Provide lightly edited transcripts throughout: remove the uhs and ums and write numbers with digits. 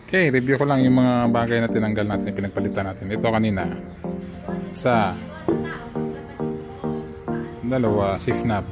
Okay, review ko lang yung mga bagay na tinanggal natin, pinagpalitan natin. Ito kanina sa dalawa shift knob.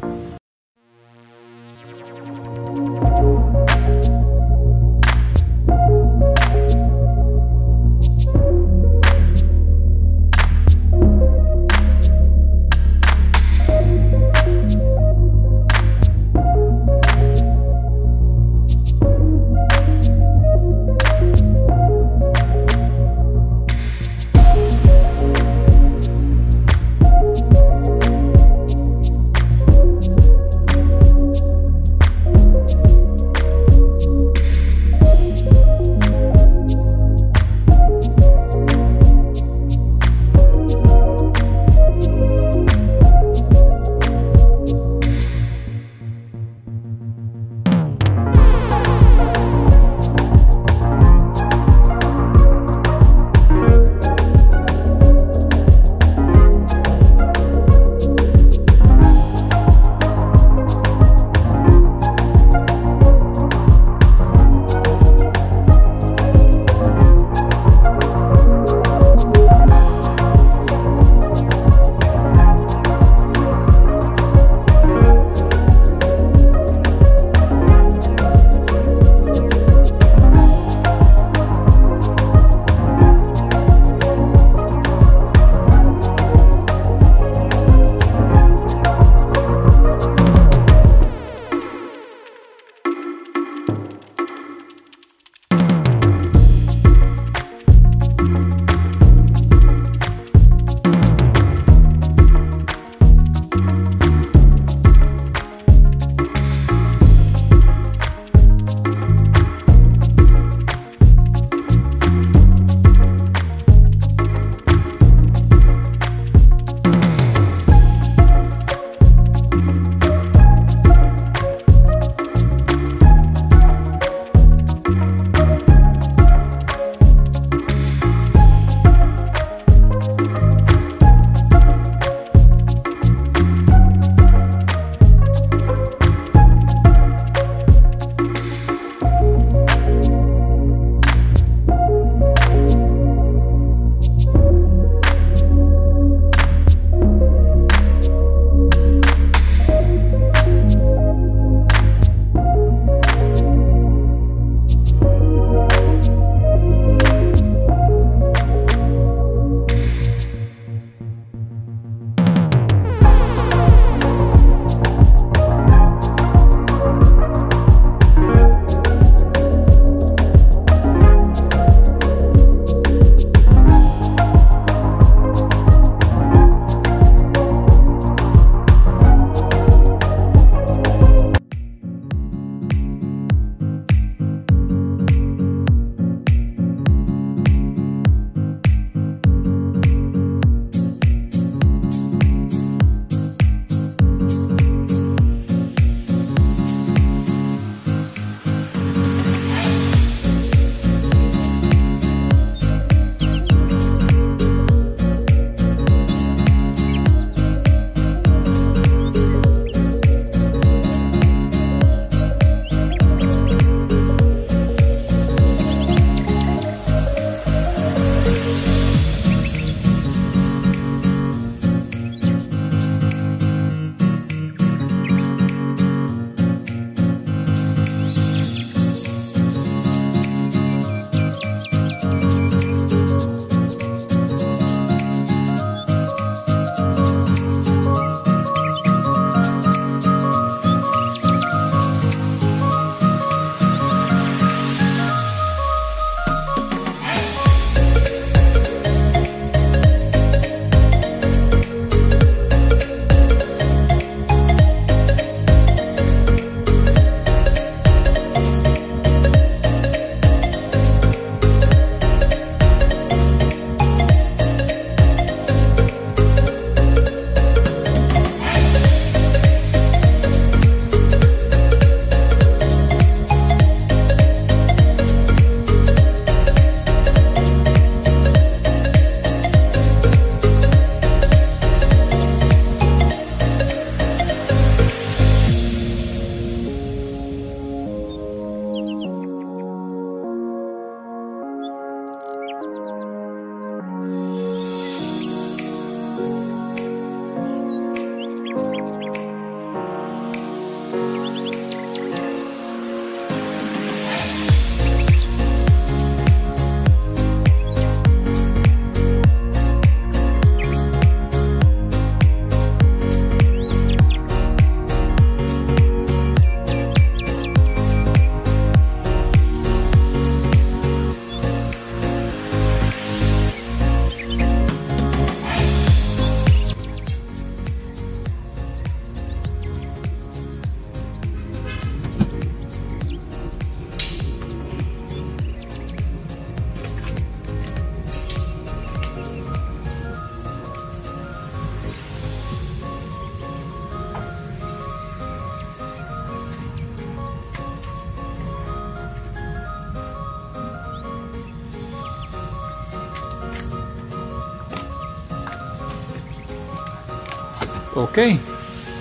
Okay.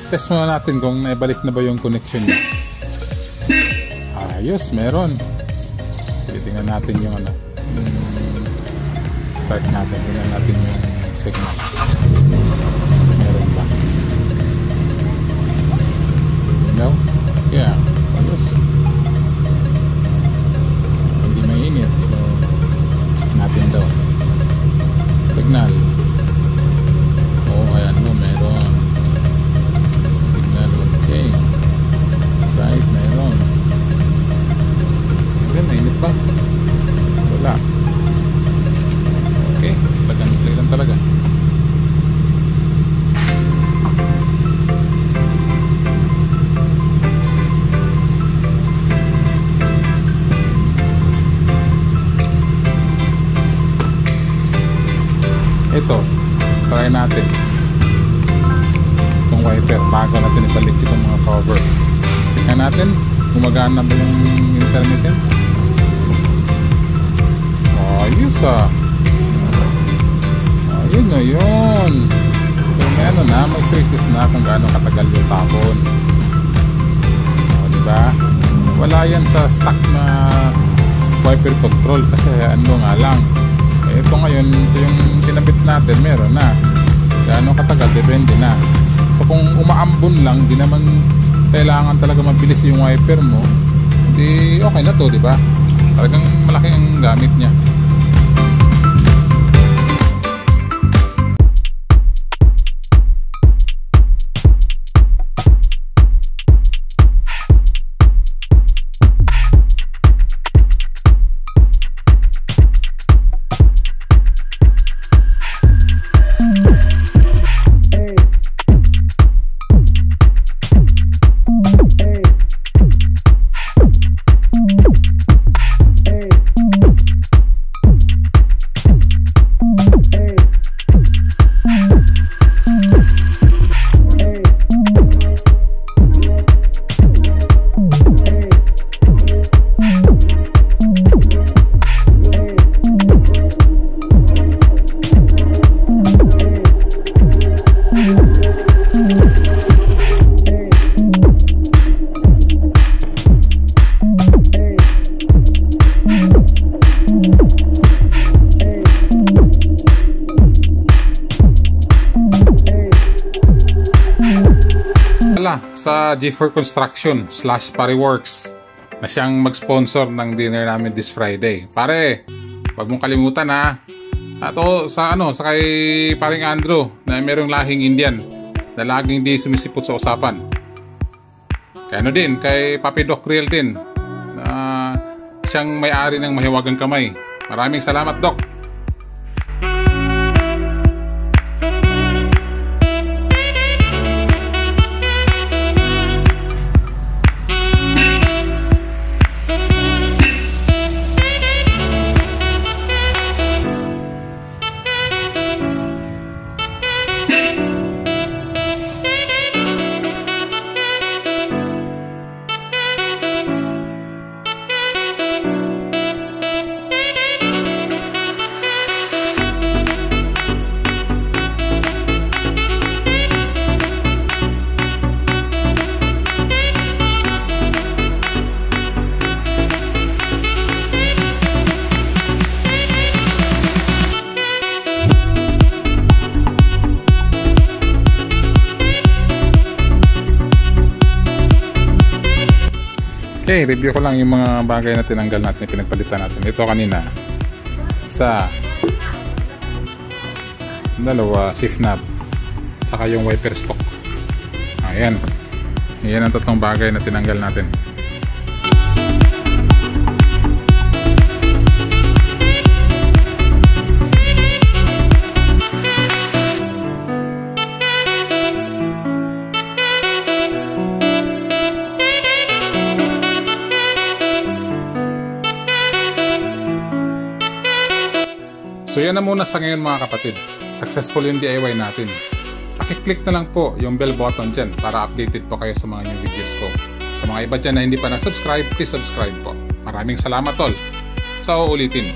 Test muna natin kung naibalik na ba yung connection niya. Ayos, meron. Sige, tingnan natin yung ano. Start natin. Tingnan natin yung signal. Meron ba? No? Yeah. Ayos. Hindi mainit. So, natin daw. Signal. Oh, ayan mo. Meron. Signal. Okay. Right. Meron. Ayan, mainit ba? Wala. Okay. Talagang talaga. Ito, try natin itong wiper bago natin ibalik itong mga cover. Tingnan natin gumagana ba yung intermittent. Ayos ah. Ayun na yun. So may ano na, may traces na kung gaano katagal yung tapon. Diba? Wala yan sa stock na wiper control kasi ano nga lang. Ito ngayon, ito yung kinabit natin, meron na. Gaano katagal, depende na. So kung umaambon lang, di naman kailangan talaga mabilis yung wiper mo, di okay na to, di ba? Talagang malaki ang gamit niya. Sa G4 Construction / Pariworks na siyang mag-sponsor ng dinner namin this Friday. Pare, wag mong kalimutan ha. Ato sa sa kay paring Andrew na merong lahing Indian na laging di sumisipot sa usapan. Kaya din kay Papi Doc Real din na siyang may-ari ng mahiwagang kamay. Maraming salamat, Doc. Okay, review ko lang yung mga bagay na tinanggal natin, pinagpalitan natin. Ito kanina sa dalawa shift knob saka yung wiper stock. Ayan. Ayan ang tatlong bagay na tinanggal natin. So yan na muna sa ngayon mga kapatid. Successful yung DIY natin. Pakiclick na lang po yung bell button dyan para updated po kayo sa mga new videos ko. Sa mga iba dyan na hindi pa nag-subscribe, please subscribe po. Maraming salamat tol. So ulitin.